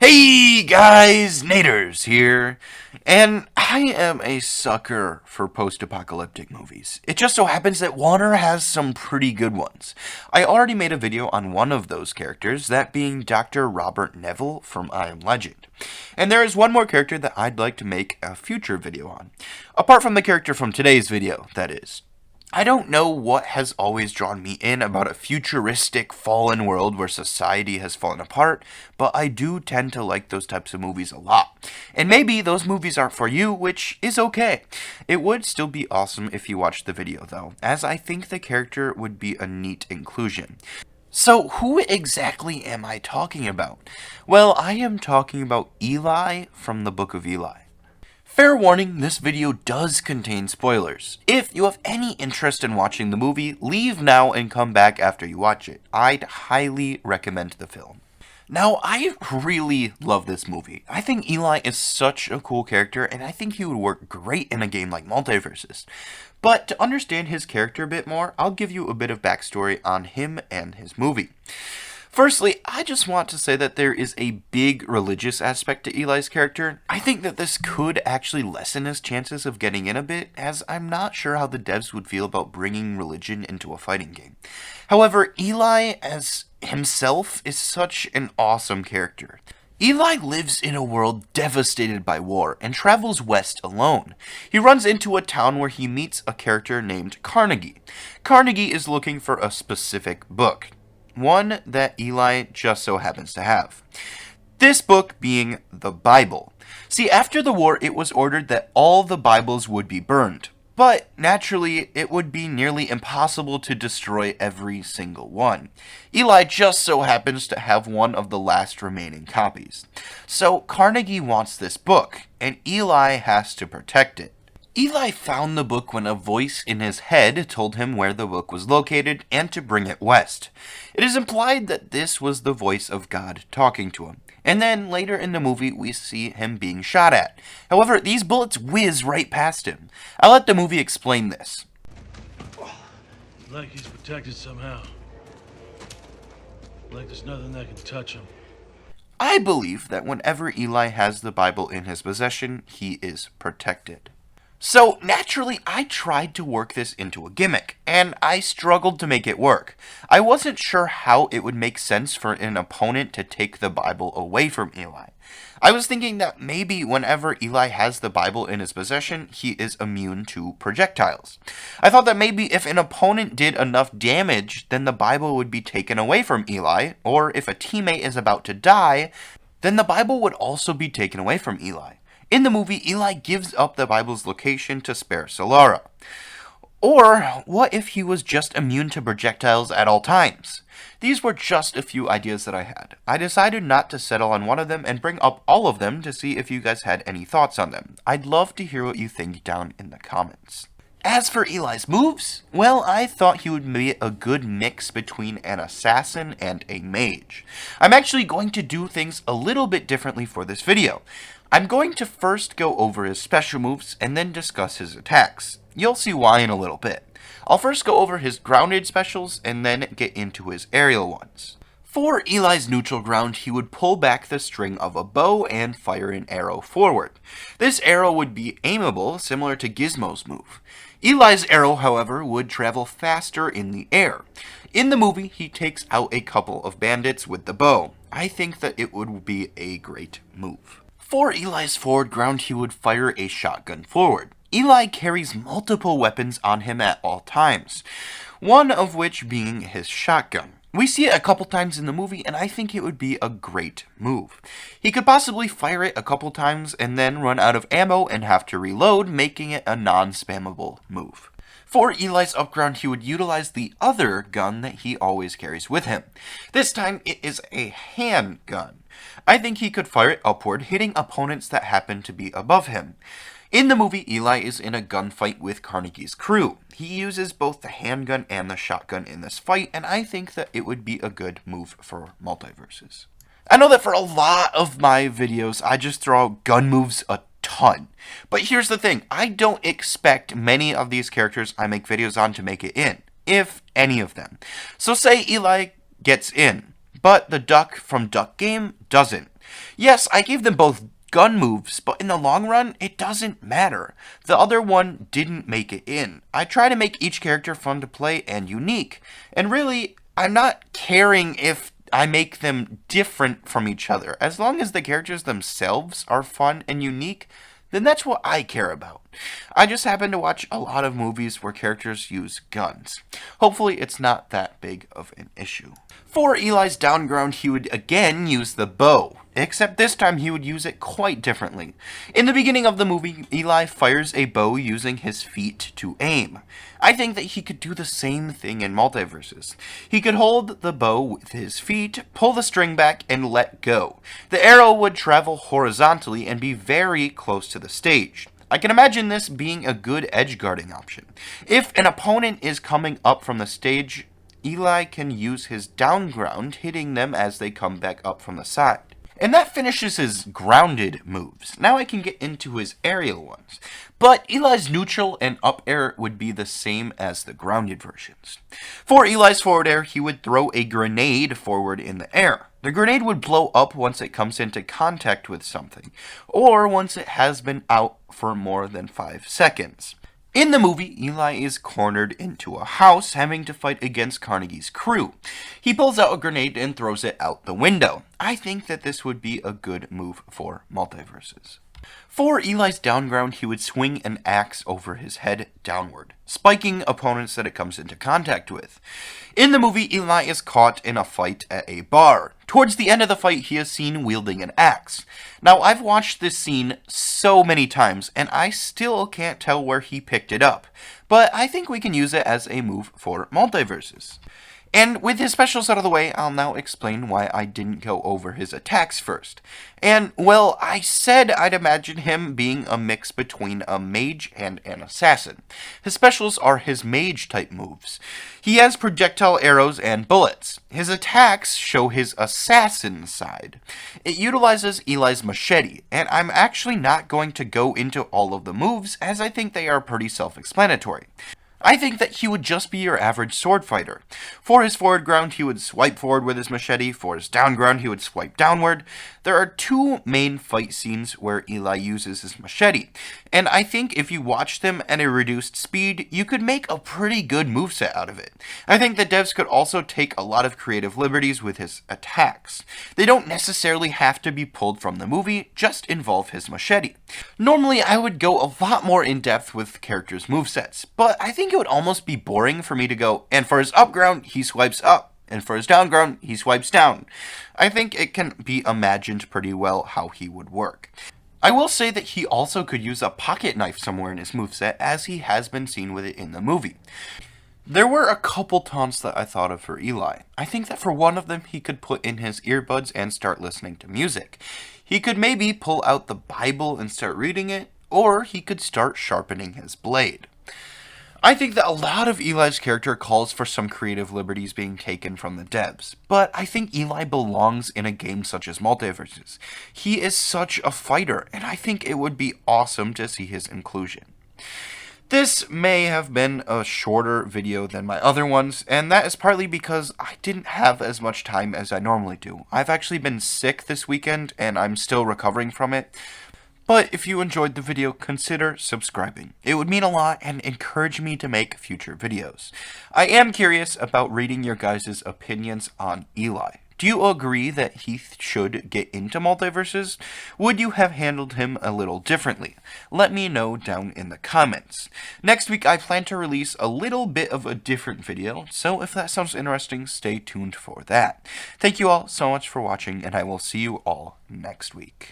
Hey guys, Naders here, and I am a sucker for post-apocalyptic movies. It just so happens that Warner has some pretty good ones. I already made a video on one of those characters, that being Dr. Robert Neville from I Am Legend. And there is one more character that I'd like to make a future video on. Apart from the character from today's video, that is. I don't know what has always drawn me in about a futuristic fallen world where society has fallen apart, but I do tend to like those types of movies a lot. And maybe those movies aren't for you, which is okay. It would still be awesome if you watched the video though, as I think the character would be a neat inclusion. So who exactly am I talking about? Well, I am talking about Eli from the Book of Eli. Fair warning, this video does contain spoilers. If you have any interest in watching the movie, leave now and come back after you watch it. I'd highly recommend the film. Now, I really love this movie. I think Eli is such a cool character, and I think he would work great in a game like MultiVersus. But to understand his character a bit more, I'll give you a bit of backstory on him and his movie. Firstly, I just want to say that there is a big religious aspect to Eli's character. I think that this could actually lessen his chances of getting in a bit, as I'm not sure how the devs would feel about bringing religion into a fighting game. However, Eli as himself is such an awesome character. Eli lives in a world devastated by war and travels west alone. He runs into a town where he meets a character named Carnegie. Carnegie is looking for a specific book. One that Eli just so happens to have. This book being the Bible. See, after the war, it was ordered that all the Bibles would be burned. But, naturally, it would be nearly impossible to destroy every single one. Eli just so happens to have one of the last remaining copies. So, Carnegie wants this book, and Eli has to protect it. Eli found the book when a voice in his head told him where the book was located and to bring it west. It is implied that this was the voice of God talking to him. And then later in the movie we see him being shot at. However, these bullets whiz right past him. I'll let the movie explain this. Like he's protected somehow. Like there's nothing that can touch him. I believe that whenever Eli has the Bible in his possession, he is protected. So, naturally, I tried to work this into a gimmick, and I struggled to make it work. I wasn't sure how it would make sense for an opponent to take the Bible away from Eli. I was thinking that maybe whenever Eli has the Bible in his possession, he is immune to projectiles. I thought that maybe if an opponent did enough damage, then the Bible would be taken away from Eli, or if a teammate is about to die, then the Bible would also be taken away from Eli. In the movie, Eli gives up the Bible's location to spare Solara. Or, what if he was just immune to projectiles at all times? These were just a few ideas that I had. I decided not to settle on one of them and bring up all of them to see if you guys had any thoughts on them. I'd love to hear what you think down in the comments. As for Eli's moves, well, I thought he would be a good mix between an assassin and a mage. I'm actually going to do things a little bit differently for this video. I'm going to first go over his special moves and then discuss his attacks. You'll see why in a little bit. I'll first go over his grounded specials and then get into his aerial ones. For Eli's neutral ground, he would pull back the string of a bow and fire an arrow forward. This arrow would be aimable, similar to Gizmo's move. Eli's arrow, however, would travel faster in the air. In the movie, he takes out a couple of bandits with the bow. I think that it would be a great move. For Eli's forward ground, he would fire a shotgun forward. Eli carries multiple weapons on him at all times, one of which being his shotgun. We see it a couple times in the movie, and I think it would be a great move. He could possibly fire it a couple times and then run out of ammo and have to reload, making it a non-spammable move. For Eli's upground, he would utilize the other gun that he always carries with him. This time, it is a handgun. I think he could fire it upward, hitting opponents that happen to be above him. In the movie, Eli is in a gunfight with Carnegie's crew. He uses both the handgun and the shotgun in this fight, and I think that it would be a good move for MultiVersus. I know that for a lot of my videos, I just throw out gun moves a ton. But here's the thing, I don't expect many of these characters I make videos on to make it in, if any of them. So say Eli gets in, but the duck from Duck Game doesn't. Yes, I gave them both gun moves, but in the long run, it doesn't matter. The other one didn't make it in. I try to make each character fun to play and unique. And really, I'm not caring if I make them different from each other. As long as the characters themselves are fun and unique, then that's what I care about. I just happen to watch a lot of movies where characters use guns. Hopefully it's not that big of an issue. For Eli's down ground, he would again use the bow, except this time he would use it quite differently. In the beginning of the movie, Eli fires a bow using his feet to aim. I think that he could do the same thing in MultiVersus. He could hold the bow with his feet, pull the string back, and let go. The arrow would travel horizontally and be very close to the stage. I can imagine this being a good edge guarding option. If an opponent is coming up from the stage, Eli can use his down ground, hitting them as they come back up from the side. And that finishes his grounded moves. Now I can get into his aerial ones. But Eli's neutral and up air would be the same as the grounded versions. For Eli's forward air, he would throw a grenade forward in the air. The grenade would blow up once it comes into contact with something, or once it has been out for more than 5 seconds. In the movie, Eli is cornered into a house, having to fight against Carnegie's crew. He pulls out a grenade and throws it out the window. I think that this would be a good move for MultiVersus. For Eli's down ground, he would swing an axe over his head downward, spiking opponents that it comes into contact with. In the movie, Eli is caught in a fight at a bar. Towards the end of the fight, he is seen wielding an axe. Now, I've watched this scene so many times, and I still can't tell where he picked it up, but I think we can use it as a move for MultiVersus. And with his specials out of the way, I'll now explain why I didn't go over his attacks first. And, well, I said I'd imagine him being a mix between a mage and an assassin. His specials are his mage-type moves. He has projectile arrows and bullets. His attacks show his assassin side. It utilizes Eli's machete, and I'm actually not going to go into all of the moves, as I think they are pretty self-explanatory. I think that he would just be your average sword fighter. For his forward ground, he would swipe forward with his machete. For his down ground, he would swipe downward. There are 2 main fight scenes where Eli uses his machete, and I think if you watch them at a reduced speed, you could make a pretty good moveset out of it. I think the devs could also take a lot of creative liberties with his attacks. They don't necessarily have to be pulled from the movie, just involve his machete. Normally, I would go a lot more in depth with characters' movesets, but I think it would almost be boring for me to go, and for his up ground, he swipes up, and for his down ground, he swipes down. I think it can be imagined pretty well how he would work. I will say that he also could use a pocket knife somewhere in his moveset, as he has been seen with it in the movie. There were a couple taunts that I thought of for Eli. I think that for one of them, he could put in his earbuds and start listening to music. He could maybe pull out the Bible and start reading it, or he could start sharpening his blade. I think that a lot of Eli's character calls for some creative liberties being taken from the devs, but I think Eli belongs in a game such as MultiVersus. He is such a fighter, and I think it would be awesome to see his inclusion. This may have been a shorter video than my other ones, and that is partly because I didn't have as much time as I normally do. I've actually been sick this weekend, and I'm still recovering from it. But if you enjoyed the video, consider subscribing. It would mean a lot and encourage me to make future videos. I am curious about reading your guys' opinions on Eli. Do you agree that he should get into MultiVersus? Would you have handled him a little differently? Let me know down in the comments. Next week I plan to release a little bit of a different video, so if that sounds interesting, stay tuned for that. Thank you all so much for watching, and I will see you all next week.